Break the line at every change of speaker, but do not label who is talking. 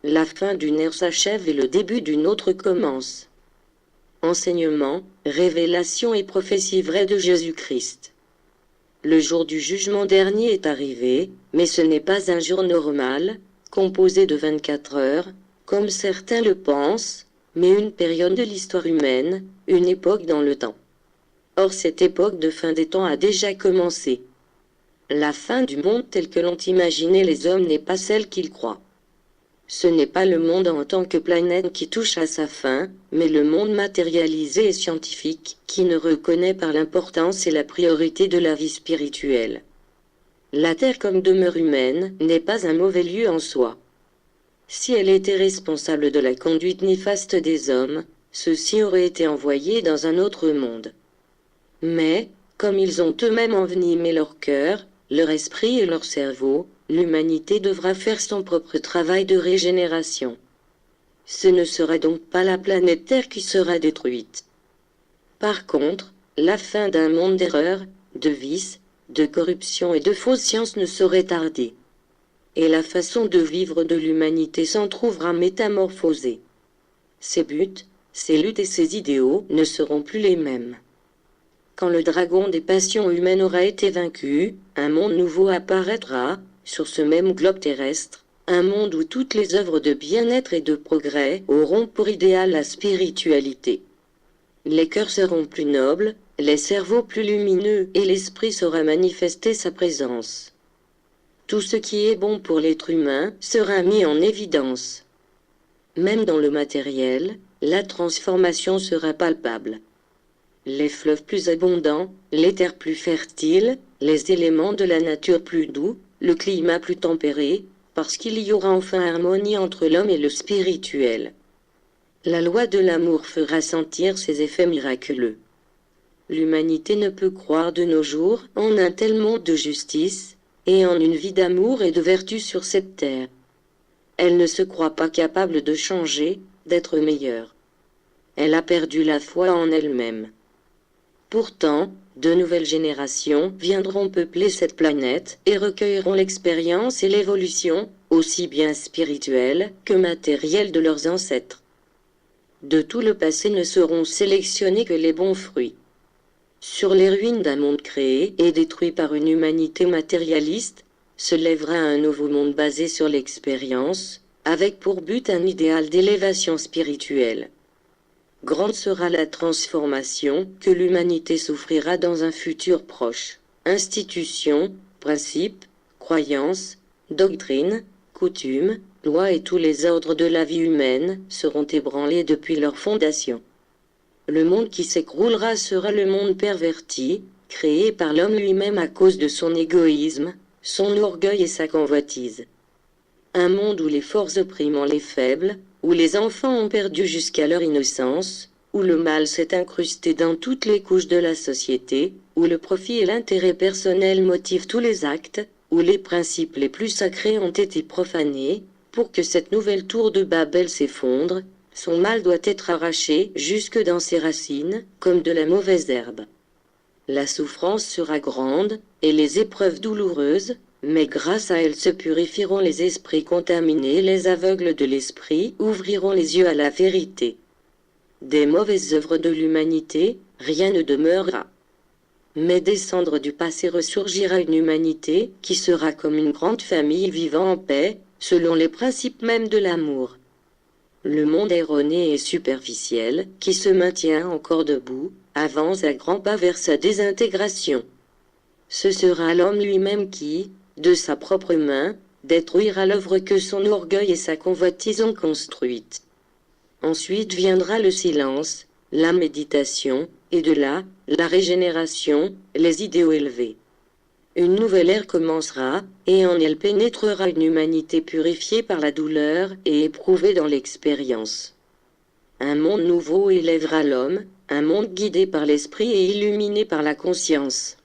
la fin d'une ère s'achève et le début d'une autre commence. Enseignement, révélation et prophétie vraie de Jésus-Christ. Le jour du jugement dernier est arrivé, mais ce n'est pas un jour normal, composé de 24 heures, comme certains le pensent, mais une période de l'histoire humaine, une époque dans le temps. Or cette époque de fin des temps a déjà commencé. La fin du monde tel que l'ont imaginé les hommes n'est pas celle qu'ils croient. Ce n'est pas le monde en tant que planète qui touche à sa fin, mais le monde matérialisé et scientifique qui ne reconnaît pas l'importance et la priorité de la vie spirituelle. La Terre comme demeure humaine n'est pas un mauvais lieu en soi. Si elle était responsable de la conduite néfaste des hommes, ceux-ci auraient été envoyés dans un autre monde. Mais, comme ils ont eux-mêmes envenimé leur cœur, leur esprit et leur cerveau, l'humanité devra faire son propre travail de régénération. Ce ne sera donc pas la planète Terre qui sera détruite. Par contre, la fin d'un monde d'erreurs, de vices, de corruption et de fausses sciences ne saurait tarder. Et la façon de vivre de l'humanité s'en trouvera métamorphosée. Ses buts, ses luttes et ses idéaux ne seront plus les mêmes. Quand le dragon des passions humaines aura été vaincu, un monde nouveau apparaîtra, sur ce même globe terrestre, un monde où toutes les œuvres de bien-être et de progrès auront pour idéal la spiritualité. Les cœurs seront plus nobles, les cerveaux plus lumineux et l'esprit saura manifester sa présence. Tout ce qui est bon pour l'être humain sera mis en évidence. Même dans le matériel, la transformation sera palpable. Les fleuves plus abondants, les terres plus fertiles, les éléments de la nature plus doux, le climat plus tempéré, parce qu'il y aura enfin harmonie entre l'homme et le spirituel. La loi de l'amour fera sentir ses effets miraculeux. L'humanité ne peut croire de nos jours en un tel monde de justice, et en une vie d'amour et de vertu sur cette terre. Elle ne se croit pas capable de changer, d'être meilleure. Elle a perdu la foi en elle-même. Pourtant, de nouvelles générations viendront peupler cette planète et recueilleront l'expérience et l'évolution, aussi bien spirituelle que matérielle de leurs ancêtres. De tout le passé ne seront sélectionnés que les bons fruits. Sur les ruines d'un monde créé et détruit par une humanité matérialiste, se lèvera un nouveau monde basé sur l'expérience, avec pour but un idéal d'élévation spirituelle. Grande sera la transformation que l'humanité souffrira dans un futur proche. Institutions, principes, croyances, doctrines, coutumes, lois et tous les ordres de la vie humaine seront ébranlés depuis leur fondation. Le monde qui s'écroulera sera le monde perverti, créé par l'homme lui-même à cause de son égoïsme, son orgueil et sa convoitise. Un monde où les forts opprimant les faibles, où les enfants ont perdu jusqu'à leur innocence, où le mal s'est incrusté dans toutes les couches de la société, où le profit et l'intérêt personnel motivent tous les actes, où les principes les plus sacrés ont été profanés, pour que cette nouvelle tour de Babel s'effondre, son mal doit être arraché jusque dans ses racines, comme de la mauvaise herbe. La souffrance sera grande, et les épreuves douloureuses, mais grâce à elles se purifieront les esprits contaminés, les aveugles de l'esprit ouvriront les yeux à la vérité. Des mauvaises œuvres de l'humanité, rien ne demeurera. Mais des cendres du passé ressurgira une humanité qui sera comme une grande famille vivant en paix, selon les principes mêmes de l'amour. Le monde erroné et superficiel, qui se maintient encore debout, avance à grands pas vers sa désintégration. Ce sera l'homme lui-même qui, de sa propre main, détruira l'œuvre que son orgueil et sa convoitise ont construite. Ensuite viendra le silence, la méditation, et de là, la régénération, les idéaux élevés. Une nouvelle ère commencera, et en elle pénétrera une humanité purifiée par la douleur et éprouvée dans l'expérience. Un monde nouveau élèvera l'homme, un monde guidé par l'esprit et illuminé par la conscience.